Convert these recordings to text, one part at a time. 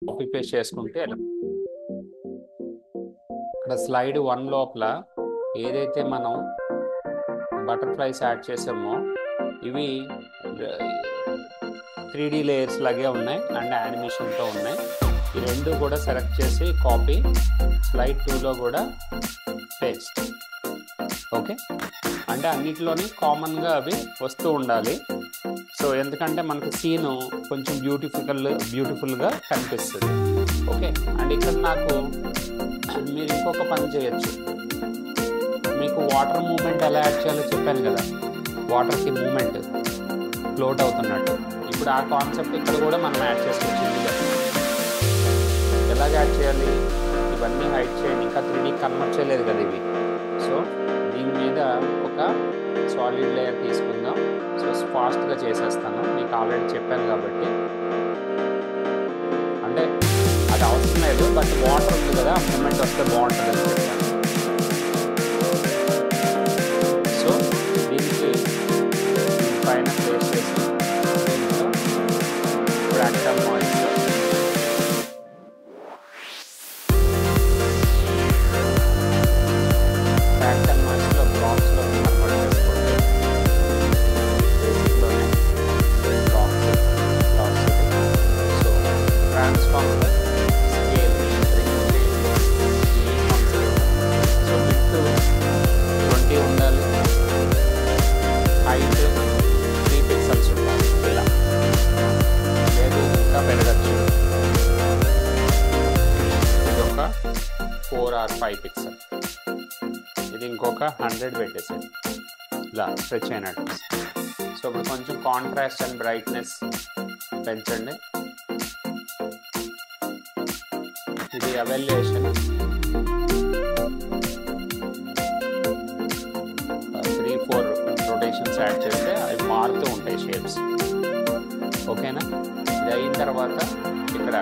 Copy paste చేసుకుంటే ఇక్కడ slide 1 లోపల ఏదైతే మనం బటర్ఫ్లైస్ యాడ్ చేసామో ఇవి 3D లేయర్స్ లాగే ఉన్నాయి అండ్ యానిమేషన్తో ఉన్నాయి. ఈ రెండు కూడా సెలెక్ట్ చేసి కాపీ, స్లైడ్ 2లో కూడా పేస్ట్. ఓకే, అంటే అన్నిటిలోని కామన్గా అవి వస్తూ ఉండాలి. సో ఎందుకంటే మనకు సీను కొంచెం బ్యూటిఫుల్గా కనిపిస్తుంది. ఓకే, అండ్ ఇక్కడ నాకు మీరు ఇంకొక పని చేయొచ్చు. మీకు వాటర్ మూమెంట్ ఎలా యాడ్ చేయాలో చెప్పాను కదా, వాటర్కి మూమెంట్ ఫ్లోట్ అవుతున్నట్టు. ఇప్పుడు ఆ కాన్సెప్ట్ ఇక్కడ కూడా మనం యాడ్ చేసుకోవచ్చు. ఎలాగ యాడ్ చేయాలి? ఇవన్నీ హైడ్ చేయండి, ఇంకా 3D కన్వర్ట్ చేయలేదు కదా ఇవి. సో దీని మీద ఒక సాలిడ్ లేయర్ తీసుకుందాం. సో ఫాస్ట్గా చేసేస్తాను, మీకు ఆల్రెడీ చెప్పాను కాబట్టి. అంటే అది అవసరం లేదు, బట్ వాటర్ ఉంది కదా, మూమెంట్ వస్తే బాగుంటుంది అని చెప్పాను. సో దీనికి పైన ప్లేస్ చేసి దీంట్లో బ్రాక్టమ్ మాయిస్ బ్లాక్స్లో కన్వర్ట్ చేసుకోండి. బేసిక్లోనే blocks. So transform scale so width 20 ఉండాలి, హైట్ 3 పిక్సెల్స్ ఉండాలి. ఇలా లేదు ఇంకా పెరగచ్చు. ఇది ఒక 4 or 5 పిక్సెల్. ఇది ఇంకొక 100 పెట్టేసాను, ఇలా స్ట్రెచ్ అయినట్టు. సో ఇప్పుడు కొంచెం కాంట్రాస్ట్ అండ్ బ్రైట్నెస్ పెంచండి. ఇది ఎవాల్యుయేషన్. 3-4 రొటేషన్స్ యాడ్ చేస్తే అవి మారుతూ ఉంటాయి షేప్స్. ఓకేనా? ఇది అయిన తర్వాత ఇక్కడ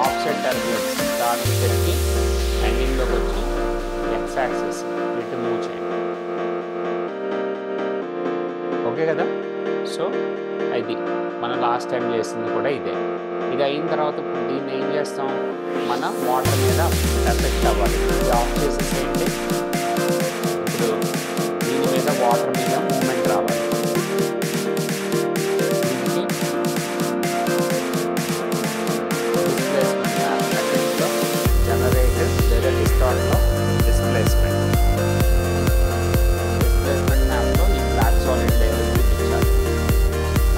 ఆఫ్సెట్ టర్బులెన్స్ దాన్ని పెట్టి ఎండింగ్లోకి వచ్చి ఎక్స్ యాక్సిస్ ఇటు మూవ్ చేయండి. ఓకే కదా? సో ఇది మనం లాస్ట్ టైం చేసింది కూడా ఇదే. ఇది అయిన తర్వాత దీన్ని ఏం చేస్తాం, మన వాటర్ మీద ఎఫెక్ట్ అవ్వాలి. ఇది ఆఫ్ చేసేసేయండి. ఇప్పుడు దీని మీద వాటర్ మీద మూమెంట్ రావాలి. దీనికి డిస్ప్లేస్మెంట్లో జనరేటర్ లేదా డిస్టార్ట్లో డిస్ప్లేస్మెంట్ మ్యాప్లో ఈ బ్లాక్ సాలిడ్ లేయర్ చూపించాలి.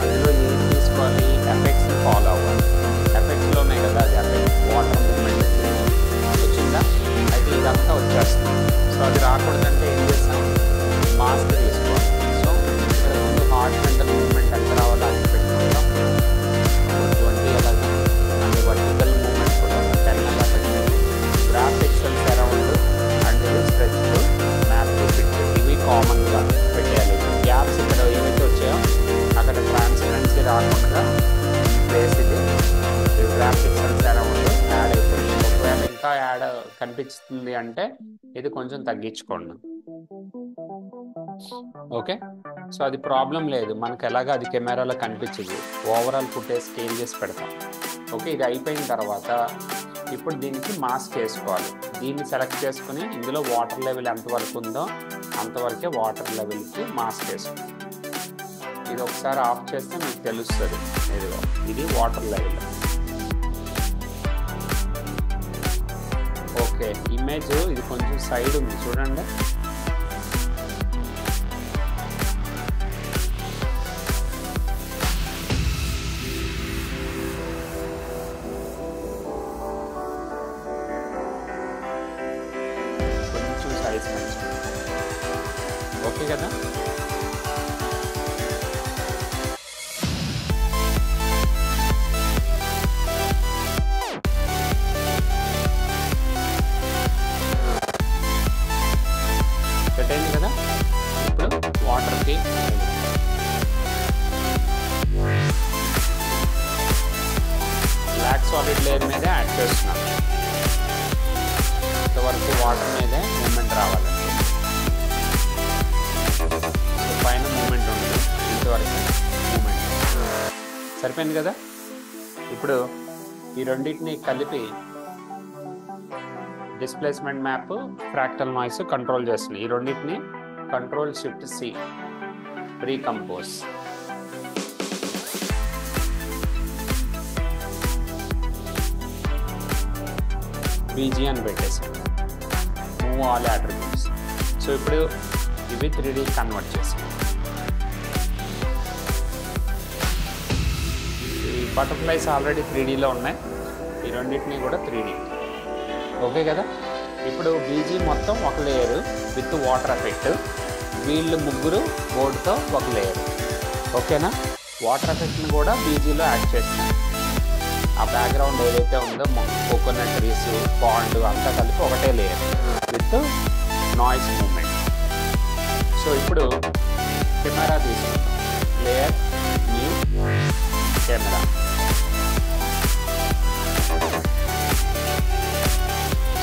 అందులో ఏం తీసుకోవాలి, ఎఫెక్ట్స్ని ఫాలో అవ్వాలి. ఎఫెక్ట్స్లోనే కదా అది ఎఫెక్ట్ వాటర్ మూమెంట్ వచ్చిందా, అయితే ఇదంతా వచ్చేస్తుంది. సో అది రాకూడదంటే ఏం చేస్తాం, మాస్క్ తీసుకోవాలి. సో ఇక్కడ ముందు హారిజాంటల్ మూమెంట్ ఎంత రావాలో అది పెట్టుకుంటాం. 20 అలాగా, అండ్ వర్టికల్ మూమెంట్ కూడా 10 అలా పెట్టండి. Graphics around and stretch map fit ఇవి కామన్గా పెట్టేయాలి. గ్యాప్స్ ఇక్కడ ఏవైతే వచ్చాయో అక్కడ ట్రాన్స్పరెన్సీ రాకుండా ప్లేస్ ఇది గ్రాఫిక్స్ అరౌండ్ యాడ్ అయిపోయింది. ఒకవేళ ఇంకా యాడ్ కనిపిస్తుంది అంటే ఇది కొంచెం తగ్గించుకోండి. ఓకే, సో అది ప్రాబ్లం లేదు, మనకు ఎలాగ అది కెమెరాలో కనిపించదు. ఓవరాల్ ఫుటేజ్ స్కేల్ చేసి పెడతాం. ఓకే, ఇది అయిపోయిన తర్వాత ఇప్పుడు దీనికి మాస్క్ వేసుకోవాలి. దీన్ని సెలెక్ట్ చేసుకుని ఇందులో వాటర్ లెవెల్ ఎంతవరకు ఉందో అంతవరకే వాటర్ లెవెల్కి మాస్క్ వేసుకోవాలి. ఇది ఒకసారి ఆఫ్ చేస్తే మీకు తెలుస్తుంది. ఇది వాటర్ లెవెల్. ఓకే, ఇమేజ్ ఇది కొంచెం సైడ్ ఉంది చూడండి. కొంచెం సైజ్ పెంచండి. ఓకే కదా? సెట్ అయింది కదా? ఇప్పుడు వాటర్కి బ్లాక్ సాలిడ్ లేయర్ మీదే యాడ్ చేస్తున్నాను. ఇంతవరకు వాటర్ మీదే మూమెంట్ రావాలి. సో పైన మూమెంట్ ఉంటుంది, ఇంతవరకు మూమెంట్ సరిపోయింది కదా? ఇప్పుడు ఈ రెండింటిని కలిపి displacement map, fractal noise control చేస్తుంది. ఈ రెండింటిని Ctrl+Shift+C ప్రీ కంపోజ్. బీజీ అని పెట్టేసి మూవ్ ఆల్ అట్రిబ్యూట్స్. సో ఇప్పుడు ఇవి 3D కన్వర్ట్ చేసి ఈ బటర్ఫ్లైస్ ఆల్రెడీ 3Dలో ఉన్నాయి. ఈ రెండింటిని కూడా 3D. ఓకే కదా. ఇప్పుడు బీజీ మొత్తం ఒక లేయర్ విత్ వాటర్ ఎఫెక్ట్, వీళ్ళు ముగ్గురు బోర్డుతో ఒక లేయర్. ఓకేనా. వాటర్ ఎఫెక్ట్ని కూడా బీజీలో యాడ్ చేస్తాం. ఆ బ్యాక్గ్రౌండ్ ఏదైతే ఉందో కోకోనట్ ట్రీస్, పాండ్ అంతా కలిపి ఒకటే layer with noise movement. So ఇప్పుడు కెమెరా తీసుకుంటాం. Layer, new camera.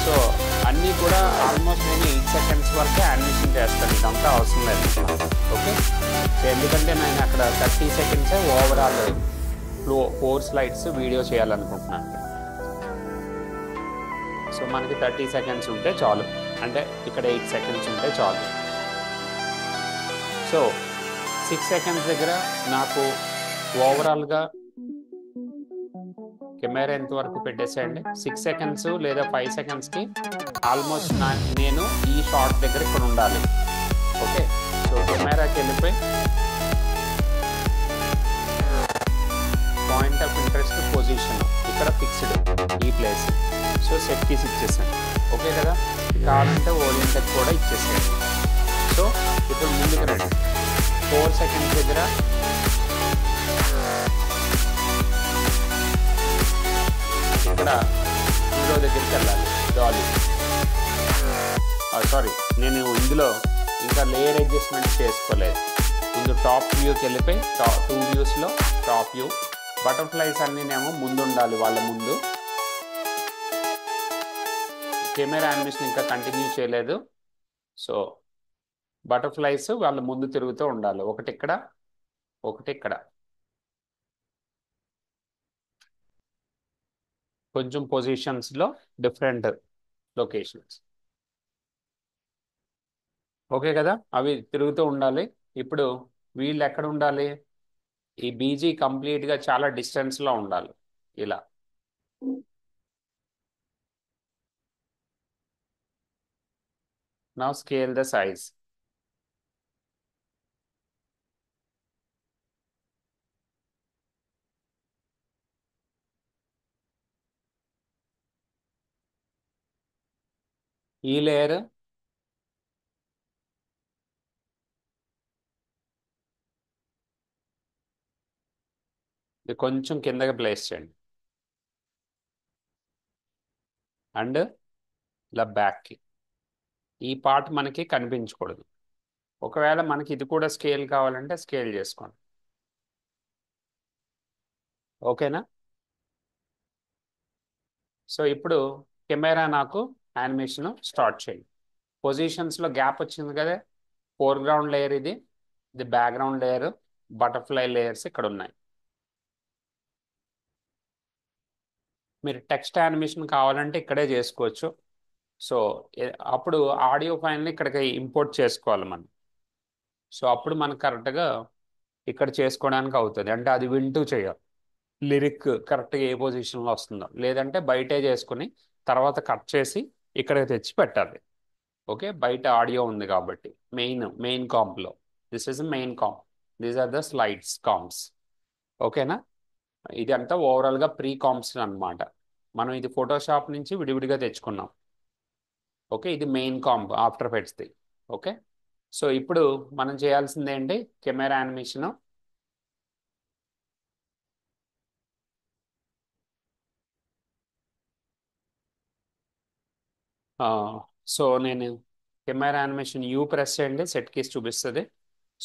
సో అన్నీ కూడా ఆల్మోస్ట్ నేను 8 సెకండ్స్ వరకే యానిమేషన్ చేస్తాను. ఇదంతా అవసరం లేదు. ఓకే. సో ఎందుకంటే నేను అక్కడ 30 సెకండ్సే ఓవరాల్ 4 స్లైడ్స్ వీడియో చేయాలనుకుంటున్నాను. సో మనకి 30 సెకండ్స్ ఉంటే చాలు, అంటే ఇక్కడ 8 సెకండ్స్ ఉంటే చాలు. సో 6 సెకండ్స్ దగ్గర నాకు ఓవరాల్గా కెమెరా ఎంతవరకు పెట్టేసేయండి. 6 సెకండ్స్ లేదా 5 సెకండ్స్కి ఆల్మోస్ట్ నేను ఈ షార్ట్ దగ్గర ఇక్కడ ఉండాలి. ఓకే. సో కెమెరాకి వెళ్ళిపోయి పాయింట్ ఆఫ్ ఇంట్రెస్ట్ పొజిషన్ ఇక్కడ ఫిక్స్డ్ ఈ ప్లేస్. సో సెట్ కీస్ ఇచ్చేసాను. ఓకే కదా. కావాలంటే ఓరియంటెడ్ కూడా ఇచ్చేసాను. సో ఇప్పుడు ముందుకు రండి. 4 సెకండ్స్ దగ్గర ఇక్కడ హీరో దగ్గరికి వెళ్ళాలి. డాలీ, సారీ, నేను ఇందులో ఇంకా లేయర్ అడ్జస్ట్మెంట్ చేసుకోలేదు. ముందు టాప్ వ్యూకి వెళ్ళిపోయి 2 వ్యూస్లో టాప్ వ్యూ. బటర్ఫ్లైస్ అన్నీనేమో ముందు ఉండాలి, వాళ్ళ ముందు. కెమెరా యానిమేషన్ ఇంకా కంటిన్యూ చేయలేదు. సో బటర్ఫ్లైస్ వాళ్ళ ముందు తిరుగుతూ ఉండాలి. ఒకటి ఇక్కడ, ఒకటి ఇక్కడ. కొంచెం పొజిషన్స్లో డిఫరెంట్ లొకేషన్స్. ఓకే కదా. అవి తిరుగుతూ ఉండాలి. ఇప్పుడు వీళ్ళు ఎక్కడ ఉండాలి? ఈ బీజీ కంప్లీట్గా చాలా డిస్టెన్స్లో ఉండాలి. ఇలా నా స్కేల్ ద సైజ్. ఈ లేయర్ ఇది కొంచెం కిందకి ప్లేస్ చేయండి. అండ్ ఇలా బ్యాక్కి ఈ పార్ట్ మనకి కనిపించకూడదు. ఒకవేళ మనకి ఇది కూడా స్కేల్ కావాలంటే స్కేల్ చేసుకోండి. ఓకేనా. సో ఇప్పుడు కెమెరా నాకు యానిమేషన్ స్టార్ట్ చేయండి. పొజిషన్స్లో గ్యాప్ వచ్చింది కదా. ఫోర్గ్రౌండ్ లేయర్ ఇది, ఇది బ్యాక్గ్రౌండ్ లేయర్, బటర్ఫ్లై లేయర్స్ ఇక్కడ ఉన్నాయి. మీరు టెక్స్ట్ యానిమేషన్ కావాలంటే ఇక్కడే చేసుకోవచ్చు. సో అప్పుడు ఆడియో ఫైల్ని ఇక్కడికి ఇంపోర్ట్ చేసుకోవాలి మనం. సో అప్పుడు మనకు కరెక్ట్గా ఇక్కడ చేసుకోవడానికి అవుతుంది. అంటే అది వింటూ చేయాలి. లిరిక్ కరెక్ట్గా ఏ పొజిషన్లో వస్తుందో, లేదంటే బయటే చేసుకుని తర్వాత కట్ చేసి ఇక్కడికి తెచ్చి పెట్టాలి. ఓకే. బయట ఆడియో ఉంది కాబట్టి మెయిన్ కాంప్లో this is main comp, these are the slides comps. ఓకేనా. ఇది అంతా ఓవరాల్గా ప్రీ కాంప్స్ అన్నమాట. మనం ఇది ఫోటోషాప్ నుంచి విడివిడిగా తెచ్చుకున్నాం. ఓకే. ఇది మెయిన్ కాంప్ ఆఫ్టర్ ఎఫెక్ట్స్ది. ఓకే. సో ఇప్పుడు మనం చేయాల్సింది ఏంటి? Camera animation. సో నేను కెమెరా యానిమేషన్ యూ ప్రెస్ చేయండి, సెట్ కీస్ చూపిస్తుంది.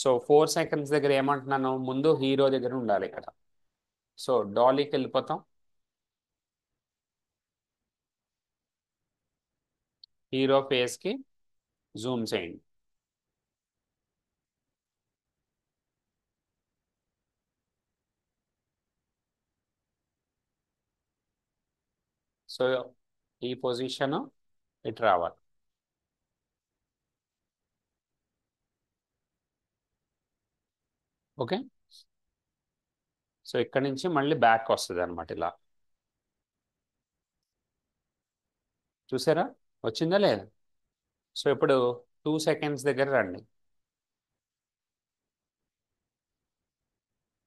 సో 4 సెకండ్స్ దగ్గర ఏమంటున్నాను? ముందు హీరో దగ్గర ఉండాలి ఇక్కడ. సో డాలీకి వెళ్ళిపోతాం. హీరో ఫేస్కి జూమ్ చేయండి. సో ఈ పొజిషన్ ఇటు రావాలి. ఓకే. సో ఇక్కడ నుంచి మళ్ళీ బ్యాక్ వస్తుంది అనమాట ఇలా. చూసారా వచ్చిందా లేదా? సో ఇప్పుడు 2 సెకండ్స్ దగ్గర రండి.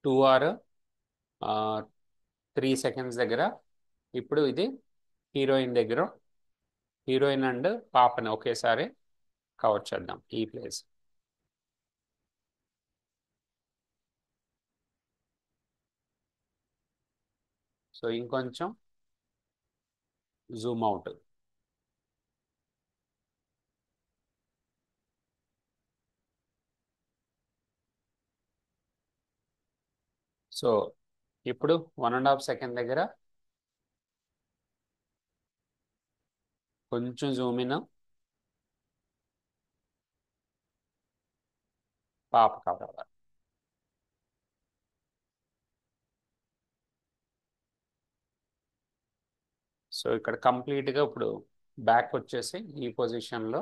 2 or 3 సెకండ్స్ దగ్గర. ఇప్పుడు ఇది హీరోయిన్ దగ్గర. హీరోయిన్ అండ్ పాపని ఒకేసారి కవర్ చేద్దాం ఈ ప్లేస్. సో ఇంకొంచెం జూమ్ అవుట్. సో ఇప్పుడు 1.5 సెకండ్ దగ్గర కొంచెం జూమ్ ఇన్. పాప కవర్. సో ఇక్కడ కంప్లీట్గా ఇప్పుడు బ్యాక్ వచ్చేసి ఈ పొజిషన్లో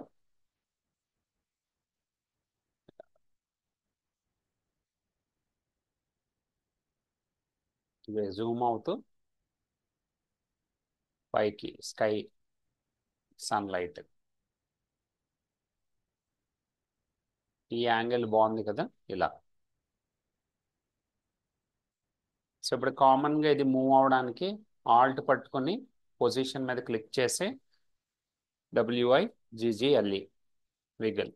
జూమ్ అవుతూ పైకి స్కై సన్లైట్. ఈ యాంగిల్ బాగుంది కదా ఇలా. సో ఇప్పుడు కామన్గా ఇది మూవ్ అవడానికి ఆల్ట్ పట్టుకొని పొజిషన్ మీద క్లిక్ చేసి WIGGLE విగల్.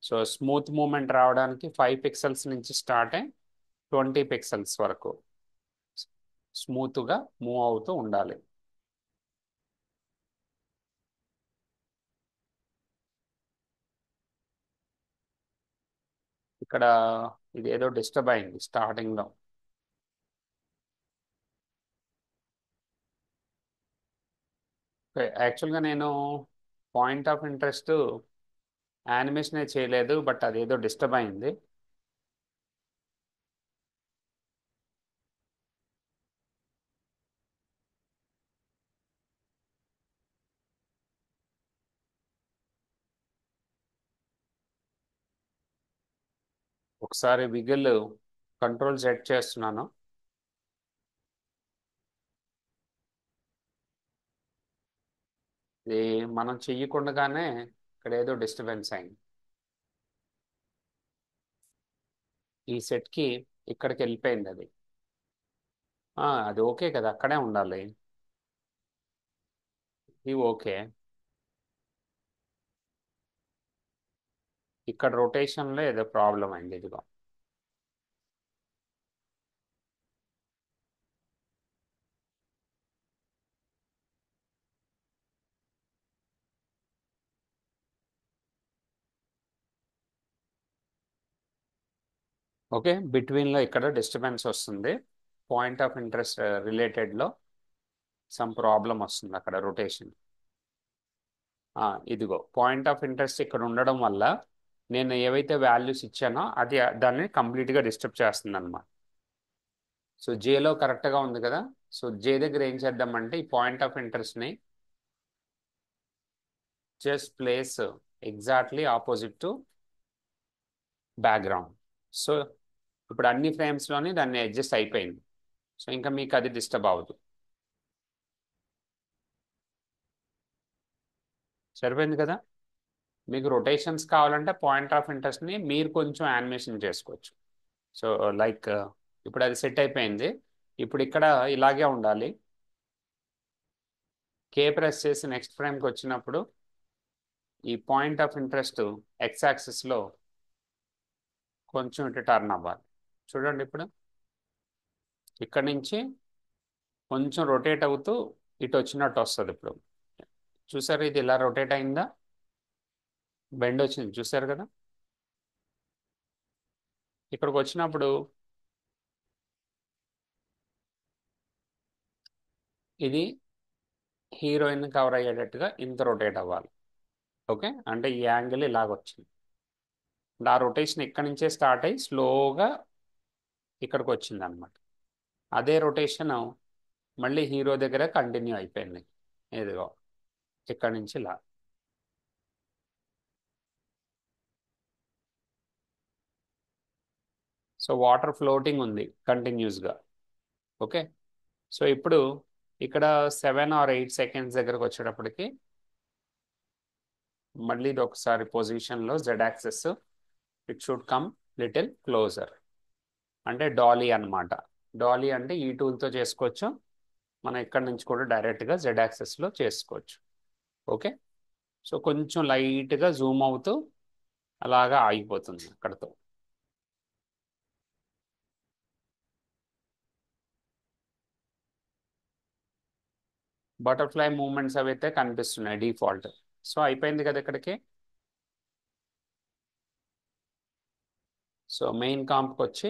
సో స్మూత్ మూమెంట్ రావడానికి 5 పిక్సెల్స్ నుంచి స్టార్ట్ అయ్యి 20 పిక్సెల్స్ వరకు స్మూత్గా మూవ్ అవుతూ ఉండాలి. ఇక్కడ ఇది ఏదో డిస్టర్బ్ అయింది స్టార్టింగ్లో. యాక్చువల్గా నేను పాయింట్ ఆఫ్ ఇంట్రెస్ట్ యానిమేషన్ చేయలేదు, బట్ అదేదో డిస్టర్బ్ అయింది. ఒకసారి విగిల్ కంట్రోల్ సెట్ చేస్తున్నాను. ఇది మనం చెయ్యకుండానే ఇక్కడ ఏదో డిస్టర్బెన్స్ అయింది. ఈ సెట్కి ఇక్కడికి వెళ్ళిపోయింది అది. అది ఓకే కదా, అక్కడే ఉండాలి. ఇది ఓకే. ఇక్కడ రొటేషన్లో ఏదో ప్రాబ్లం అయింది. ఇదిగో ఓకే. బిట్వీన్లో ఇక్కడ డిస్టర్బెన్స్ వస్తుంది. పాయింట్ ఆఫ్ ఇంట్రెస్ట్ రిలేటెడ్లో సమ్ ప్రాబ్లం వస్తుంది అక్కడ రొటేషన్. ఇదిగో పాయింట్ ఆఫ్ ఇంట్రెస్ట్ ఇక్కడ ఉండడం వల్ల నేను ఏవైతే వాల్యూస్ ఇచ్చానో అది దాన్ని కంప్లీట్గా డిస్టర్బ్ చేస్తుంది అనమాట. సో జేలో కరెక్ట్గా ఉంది కదా. సో జే దగ్గర ఏం చేద్దామంటే ఈ పాయింట్ ఆఫ్ ఇంట్రెస్ట్ని just place exactly opposite to background. So ఇప్పుడు అన్ని ఫ్రేమ్స్లోని దాన్ని అడ్జస్ట్ అయిపోయింది. సో ఇంకా మీకు అది డిస్టర్బ్ అవ్వదు. సరిపోయింది కదా. మీకు రొటేషన్స్ కావాలంటే పాయింట్ ఆఫ్ ఇంట్రెస్ట్ని మీరు కొంచెం యానిమేషన్ చేసుకోవచ్చు. సో లైక్ ఇప్పుడు అది సెట్ అయిపోయింది. ఇప్పుడు ఇక్కడ ఇలాగే ఉండాలి. ప్రెస్ చేసి నెక్స్ట్ ఫ్రేమ్కి వచ్చినప్పుడు ఈ పాయింట్ ఆఫ్ ఇంట్రెస్ట్ ఎక్స్ యాక్సిస్లో కొంచెం ఇటు టర్న్ అవ్వాలి. చూడండి ఇప్పుడు ఇక్కడ నుంచి కొంచెం రొటేట్ అవుతూ ఇటు వచ్చినట్టు వస్తుంది. ఇప్పుడు చూసారు ఇది ఇలా రొటేట్ అయిందా, బెండ్ వచ్చింది చూసారు కదా. ఇక్కడికి వచ్చినప్పుడు ఇది హీరోయిన్ కవర్ అయ్యేటట్టుగా ఇంత రొటేట్ అవ్వాలి. ఓకే, అంటే ఈ యాంగిల్ ఇలాగ వచ్చింది. ఆ రొటేషన్ ఇక్కడి నుంచే స్టార్ట్ అయ్యి స్లోగా ఇక్కడికి వచ్చింది అనమాట. అదే రొటేషన్ మళ్ళీ హీరో దగ్గర కంటిన్యూ అయిపోయింది. ఇదిగో ఇక్కడ నుంచి ఇలా. సో వాటర్ ఫ్లోటింగ్ ఉంది కంటిన్యూస్గా. ఓకే. సో ఇప్పుడు ఇక్కడ 7 or 8 సెకండ్స్ దగ్గరకు వచ్చేటప్పటికి మళ్ళీ ఇది ఒకసారి పొజిషన్లో Z axis it should come little closer. అంటే డాలీ అన్నమాట. డాలీ అంటే ఈ టూల్తో చేసుకోవచ్చు, మనం ఇక్కడ నుంచి కూడా డైరెక్ట్గా జెడ్ యాక్సెస్లో చేసుకోవచ్చు. ఓకే. సో కొంచెం లైట్గా జూమ్ అవుతూ అలాగా ఆగిపోతుంది అక్కడతో. బటర్ఫ్లై మూమెంట్స్ అవి అయితే కనిపిస్తున్నాయి డిఫాల్ట్. సో అయిపోయింది కదా ఇక్కడికి. సో మెయిన్ కాంప్కి వచ్చి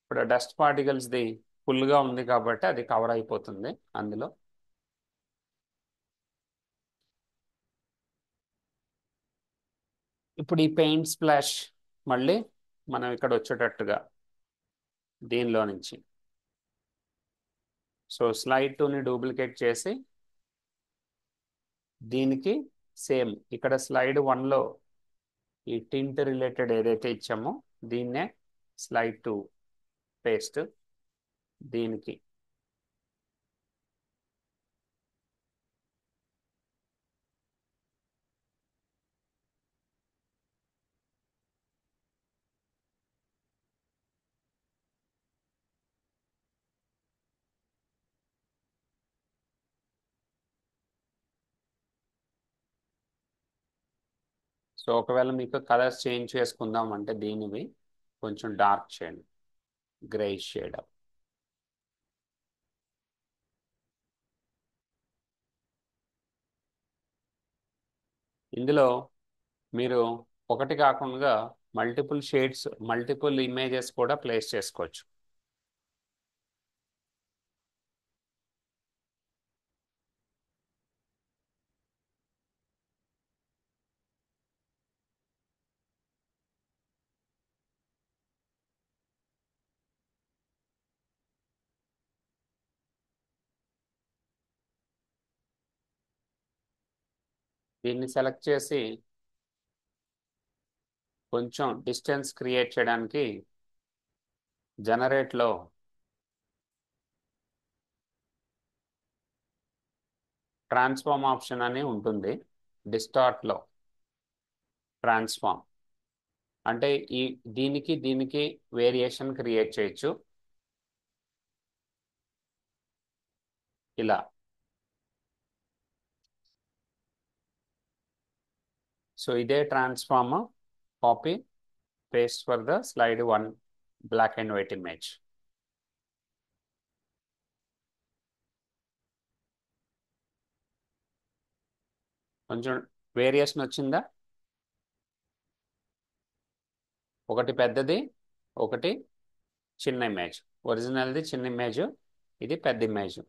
ఇప్పుడు డస్ట్ పార్టికల్స్ది ఫుల్గా ఉంది కాబట్టి అది కవర్ అయిపోతుంది అందులో. ఇప్పుడు ఈ పెయింట్ స్ప్లాష్ మళ్ళీ మనం ఇక్కడ వచ్చేటట్టుగా దీనిలో నుంచి. సో స్లైడ్ 2ని డూప్లికేట్ చేసి దీనికి సేమ్ ఇక్కడ స్లైడ్ 1లో ఈ టింట్ రిలేటెడ్ ఏదైతే ఇచ్చామో దీన్నే స్లైడ్ 2 పేస్ట్ దీనికి. సో ఒకవేళ మీకు కలర్స్ చేంజ్ చేసుకుందాం అంటే దీనివి కొంచెం డార్క్ చేయండి, గ్రే షేడ్. ఇందులో మీరు ఒకటి కాకుండా మల్టిపుల్ షేడ్స్, మల్టిపుల్ ఇమేజెస్ కూడా ప్లేస్ చేసుకోవచ్చు. దీన్ని సెలెక్ట్ చేసి కొంచెం డిస్టెన్స్ క్రియేట్ చేయడానికి జనరేట్లో ట్రాన్స్ఫార్మ్ ఆప్షన్ అని ఉంటుంది. డిస్టార్ట్లో ట్రాన్స్ఫార్మ్ అంటే ఈ దీనికి వేరియేషన్ క్రియేట్ చేయొచ్చు ఇలా. సో ఇదే transform copy paste for the slide 1 black and white image. కొంచెం వేరియేషన్ వచ్చిందా? ఒకటి పెద్దది, ఒకటి చిన్న ఇమేజ్. ఒరిజినల్ది చిన్న ఇమేజ్, ఇది పెద్ద image.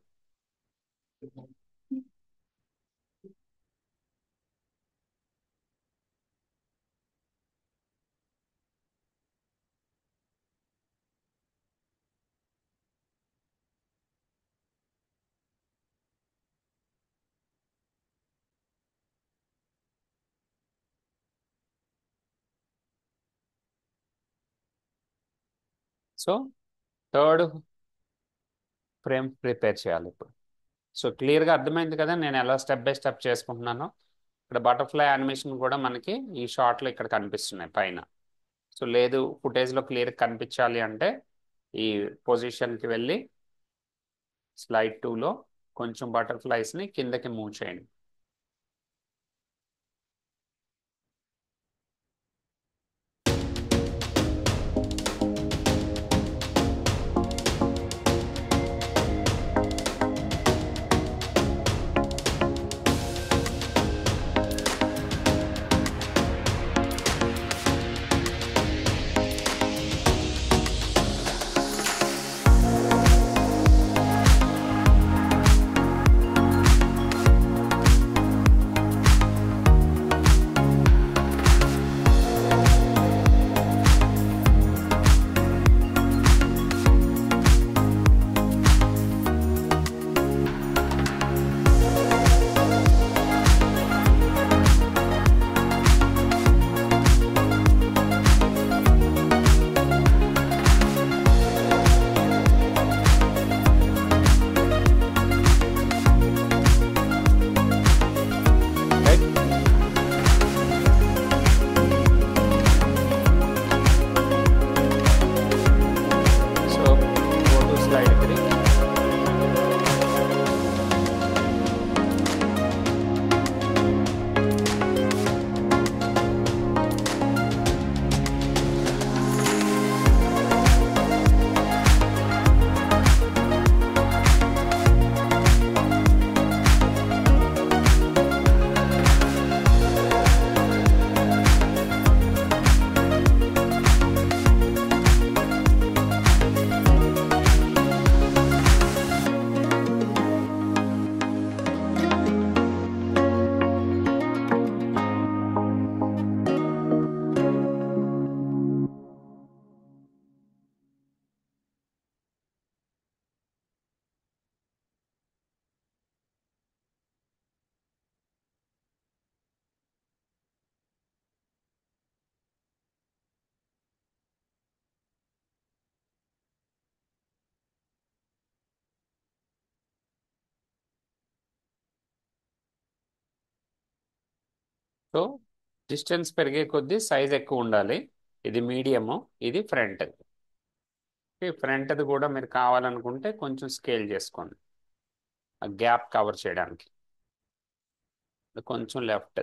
So third frame prepare చేయాలి ఇప్పుడు. సో క్లియర్గా అర్థమైంది కదా నేను ఎలా స్టెప్ బై స్టెప్ చేసుకుంటున్నాను. ఇక్కడ బటర్ఫ్లై యానిమేషన్ కూడా మనకి ఈ షార్ట్లో ఇక్కడ కనిపిస్తున్నాయి పైన. సో లేదు ఫుటేజ్లో క్లియర్గా కనిపించాలి అంటే ఈ పొజిషన్కి వెళ్ళి స్లైడ్ 2లో కొంచెం బటర్ఫ్లైస్ని కిందకి మూవ్ చేయండి. సో డిస్టెన్స్ పెరిగే కొద్దీ సైజ్ ఎక్కువ ఉండాలి. ఇది మీడియము, ఇది ఫ్రంట్. ఫ్రంట్ది కూడా మీరు కావాలనుకుంటే కొంచెం స్కేల్ చేసుకోండి ఆ గ్యాప్ కవర్ చేయడానికి. కొంచెం లెఫ్ట్,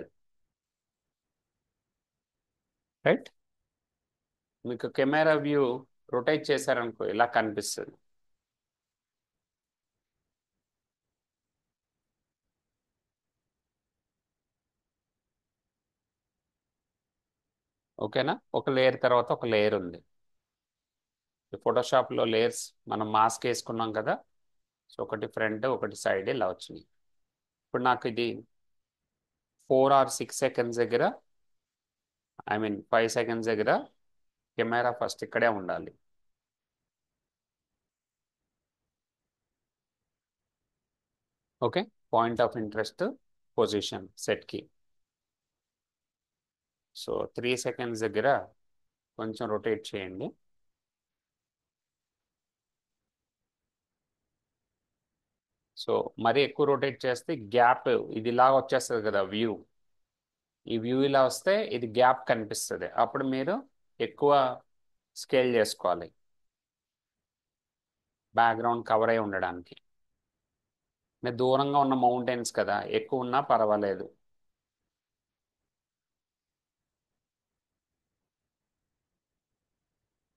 రైట్. మీకు కెమెరా వ్యూ రొటేట్ చేశారనుకో ఇలా కనిపిస్తుంది. ఓకేనా? ఒక లేయర్ తర్వాత ఒక లేయర్ ఉంది. ఫోటోషాప్లో లేయర్స్ మనం మాస్క్ వేసుకున్నాం కదా, సో ఒకటి ఫ్రంట్ ఒకటి సైడ్ ఇలా వచ్చినాయి. ఇప్పుడు నాకు ఇది 4 or 6 seconds దగ్గర, ఐ మీన్ 5 seconds దగ్గర కెమెరా ఫస్ట్ ఇక్కడే ఉండాలి. Okay, point of interest position సెట్కి. సో 3 seconds దగ్గర కొంచెం రొటేట్ చేయండి. సో మరీ ఎక్కువ రొటేట్ చేస్తే గ్యాప్ ఇది ఇలా వచ్చేస్తుంది కదా వ్యూ. ఈ వ్యూ ఇలా వస్తే ఇది గ్యాప్ కనిపిస్తుంది. అప్పుడు మీరు ఎక్కువ స్కేల్ చేసుకోవాలి బ్యాక్గ్రౌండ్ కవర్ అయి ఉండడానికి. మీరు దూరంగా ఉన్న మౌంటైన్స్ కదా, ఎక్కువ ఉన్నా పర్వాలేదు.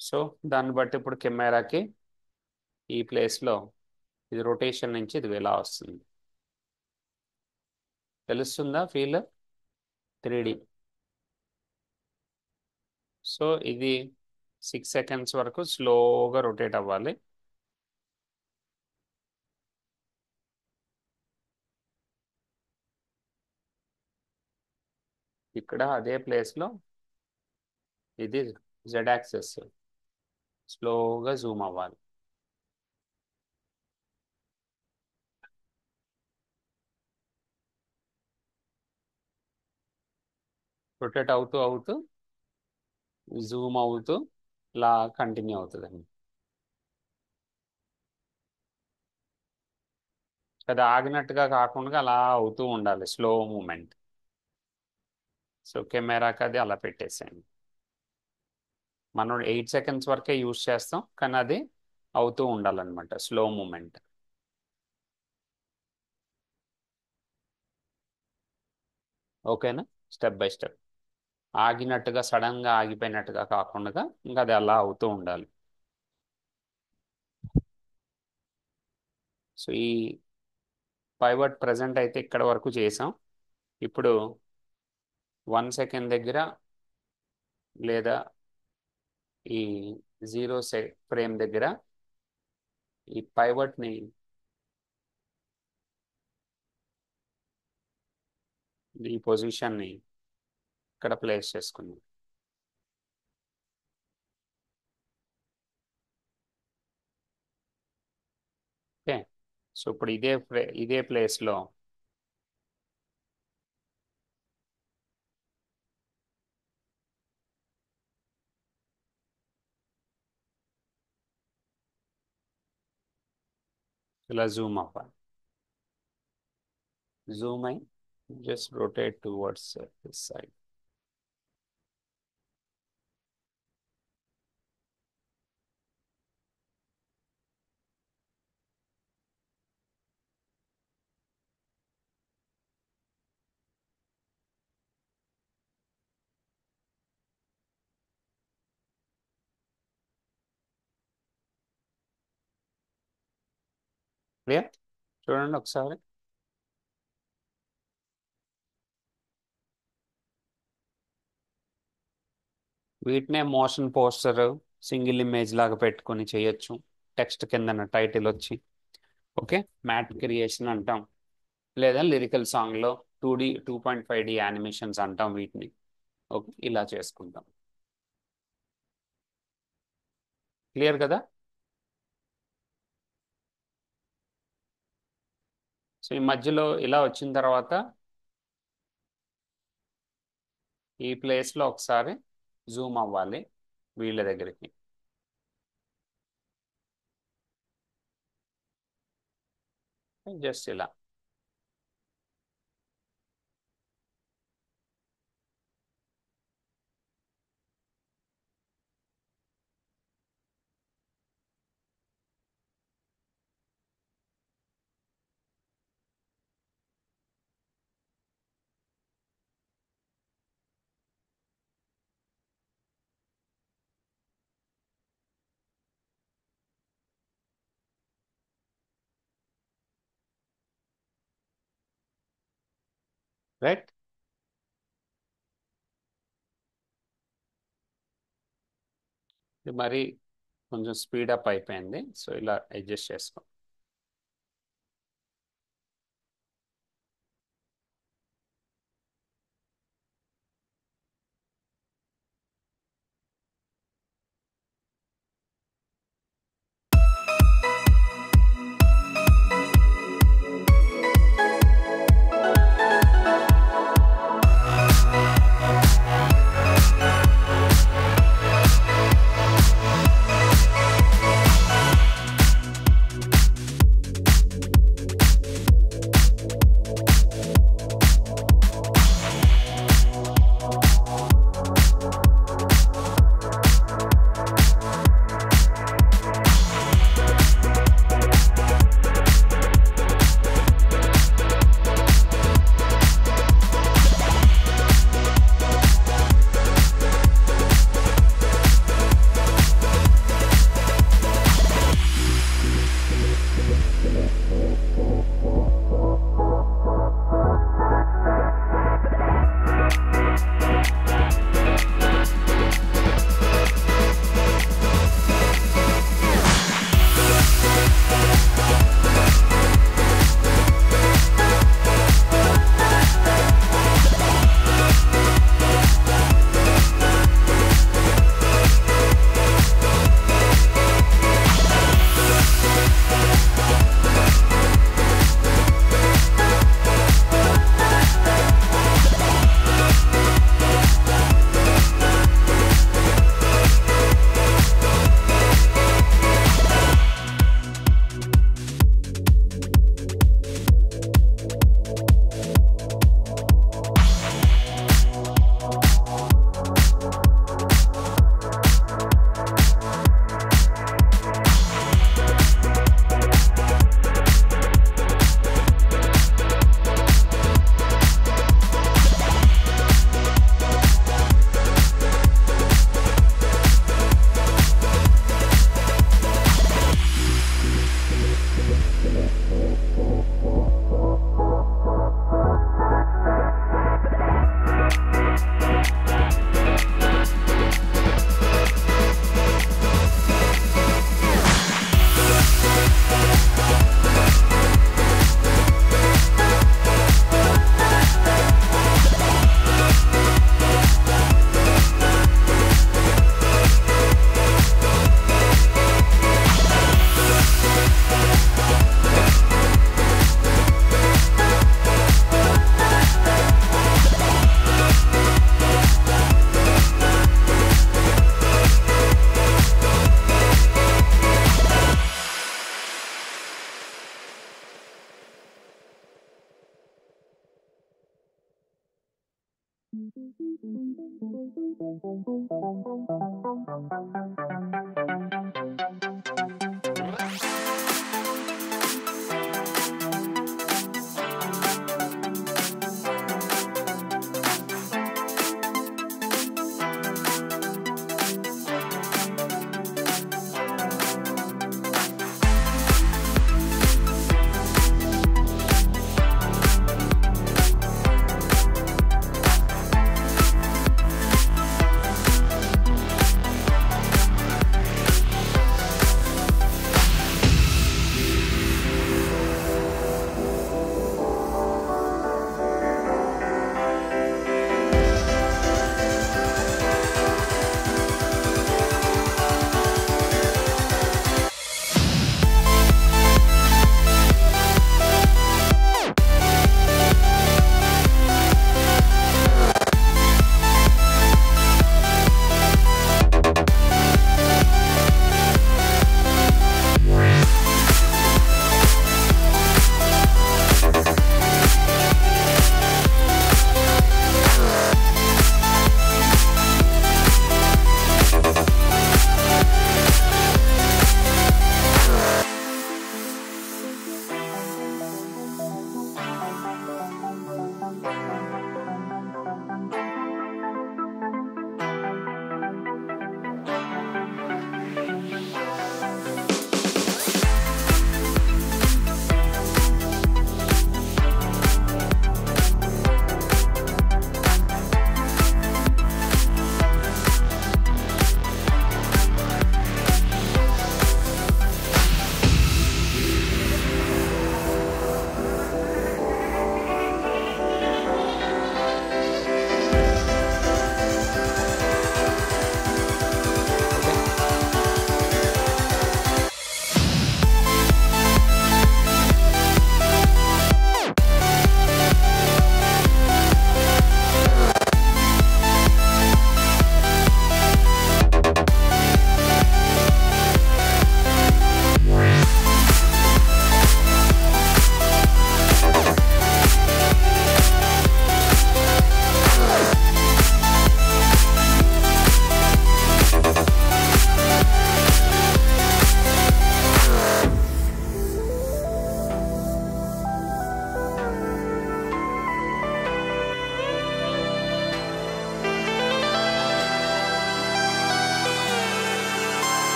సో దాన్ని బట్టి ఇప్పుడు కెమెరాకి ఈ ప్లేస్లో ఇది రొటేషన్ నుంచి ఇది ఇలా వస్తుంది. తెలుస్తుందా ఫీల్? 3D. సో ఇది 6 seconds వరకు స్లోగా రొటేట్ అవ్వాలి. ఇక్కడ అదే ప్లేస్లో ఇది జెడ్ యాక్సెస్ స్లోగా జూమ్ అవ్వాలి. రొటేట్ అవుతూ అవుతూ జూమ్ అవుతూ ఇలా కంటిన్యూ అవుతుందండి. అది ఆగినట్టుగా కాకుండా అలా అవుతూ ఉండాలి, స్లో మూమెంట్. సో కెమెరాకి అది అలా పెట్టేసేయండి. మనం 8 seconds వరకే యూజ్ చేస్తాం, కానీ అది అవుతూ ఉండాలన్నమాట, స్లో మూమెంట్. ఓకేనా? స్టెప్ బై స్టెప్, ఆగినట్టుగా సడన్గా ఆగిపోయినట్టుగా కాకుండా ఇంకా అది అలా అవుతూ ఉండాలి. సో ఈ పైవట్ ప్రజెంట్ అయితే ఇక్కడ వరకు చేసాం. ఇప్పుడు 1 second దగ్గర లేదా ఈ 0 frame దగ్గర ఈ పైవట్ని ఈ పొజిషన్ని ఇక్కడ ప్లేస్ చేసుకుందాం. ఓకే, సో ఇప్పుడు ఇదే ప్లేస్లో ఇలా జూమ్ అవ్వాలి. జూమ్ అయి just rotate towards this side. Clear? చూడండి ఒకసారి. వీటినే మోషన్ పోస్టర్, సింగిల్ ఇమేజ్ లాగా పెట్టుకొని చేయొచ్చు. టెక్స్ట్ కింద టైటిల్ వచ్చి, ఓకే, మ్యాట్ క్రియేషన్ అంటాం. లేదా లిరికల్ సాంగ్లో 2.5D యానిమేషన్స్ అంటాం వీటిని. ఓకే, ఇలా చేసుకుంటాం. క్లియర్ కదా? సో ఈ మధ్యలో ఇలా వచ్చిన తర్వాత ఈ ప్లేస్లో ఒకసారి జూమ్ అవ్వాలి వీళ్ళ దగ్గరికి. జస్ట్ ఇలా. రైట్. ఇది మరి కొంచెం స్పీడప్ అయిపోయింది, సో ఇలా అడ్జస్ట్ చేసుకో.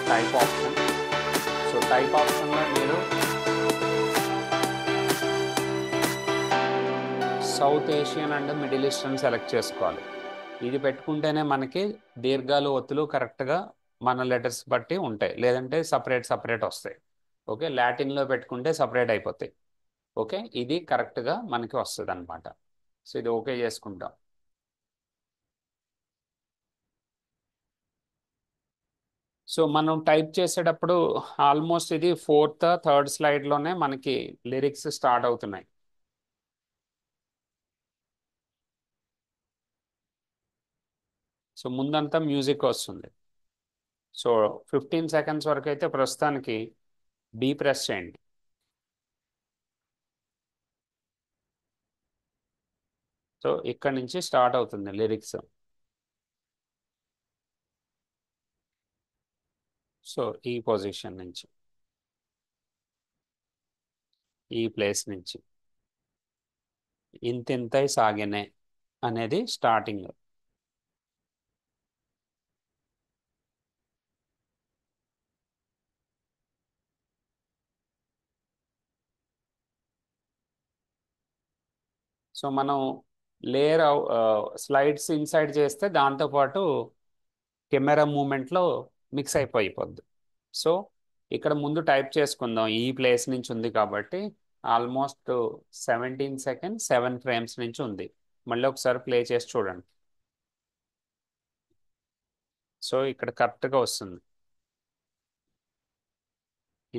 Type option. సో టైప్ ఆప్షన్లో మీరు south Asian and middle eastern select చేసుకోవాలి. ఇది పెట్టుకుంటేనే మనకి దీర్ఘాలు ఒత్తులు కరెక్ట్గా మన లెటర్స్ బట్టి ఉంటాయి, లేదంటే సపరేట్ వస్తాయి. ఓకే, లాటిన్లో పెట్టుకుంటే సపరేట్ అయిపోతాయి. ఓకే, ఇది కరెక్ట్గా మనకి వస్తుంది అనమాట. సో ఇది ఓకే చేసుకుంటాం. సో మనం టైప్ చేసేటప్పుడు ఆల్మోస్ట్ ఇది ఫోర్త్ థర్డ్ స్లైడ్లోనే మనకి లిరిక్స్ స్టార్ట్ అవుతున్నాయి. సో ముందంతా మ్యూజిక్ వస్తుంది. సో 15 సెకండ్స్ వరకు అయితే ప్రస్తుతానికి డీ ప్రెస్ చేయండి. సో ఇక్కడ నుంచి స్టార్ట్ అవుతుంది లిరిక్స్. సో ఈ పొజిషన్ నుంచి, ఈ ప్లేస్ నుంచి ఇంతింతై సాగినే అనేది స్టార్టింగ్. సో మనం లేయర్ స్లైడ్స్ ఇన్సైడ్ చేస్తే దాంతోపాటు కెమెరా మూమెంట్లో మిక్స్ అయిపోయిపోద్ది. సో ఇక్కడ ముందు టైప్ చేసుకుందాం, ఈ ప్లేస్ నుంచి ఉంది కాబట్టి ఆల్మోస్ట్ 17 సెకండ్స్ 7 ఫ్రేమ్స్ నుంచి ఉంది. మళ్ళీ ఒకసారి ప్లే చేసి చూడండి. సో ఇక్కడ కరెక్ట్గా వస్తుంది.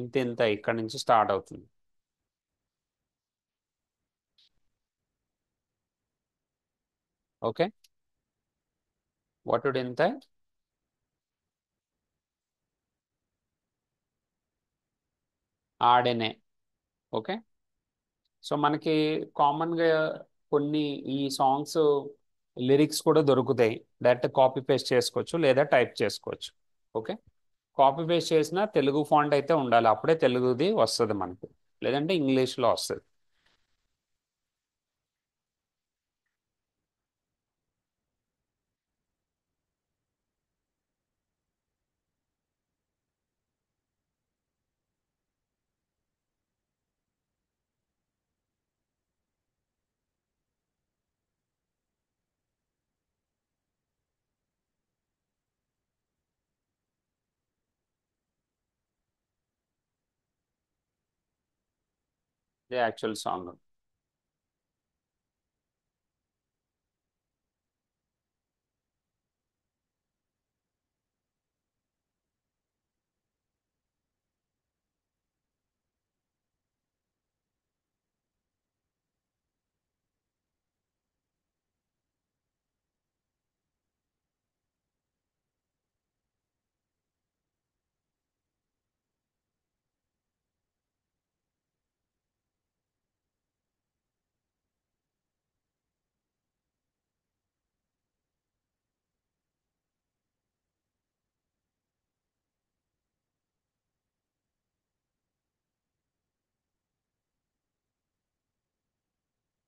ఇంత ఇక్కడ నుంచి స్టార్ట్ అవుతుంది. ఓకే, వటుడు ఇంత ఆడెనే. ఓకే, సో మనకి కామన్గా కొన్ని ఈ సాంగ్స్ లిరిక్స్ కూడా దొరుకుతాయి. డైరెక్ట్ కాపీ పేస్ట్ చేసుకోవచ్చు లేదా టైప్ చేసుకోవచ్చు. ఓకే. కాపీ పేస్ట్ చేసిన తెలుగు ఫాంట్ అయితే ఉండాలి, అప్పుడే తెలుగుది వస్తుంది మనకు. లేదంటే ఇంగ్లీష్లో వస్తుంది. ఇది యాక్చువల్ సాంగ్.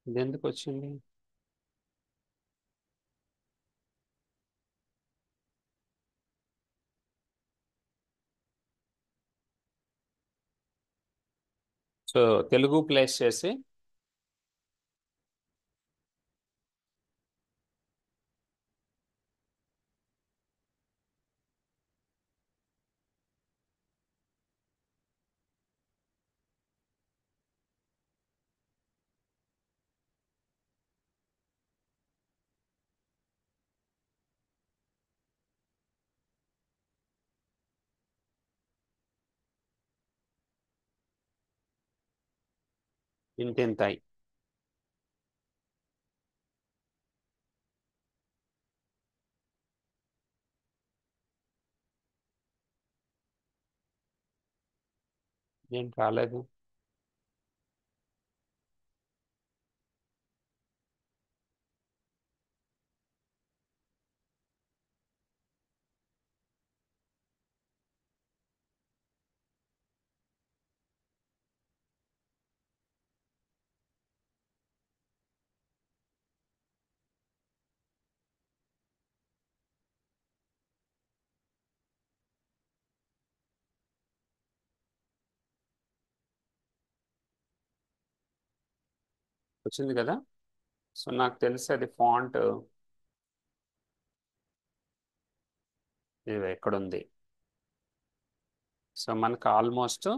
ఇది ఎందుకు వచ్చింది? సో తెలుగు ప్లేస్ చేసి. ఇంటింతాయి. ఏం కాలేదు. వచ్చింది కదా. సో నాకు తెలిసి అది ఫాంట్ ఇది ఎక్కడుంది. సో మనకు ఆల్మోస్ట్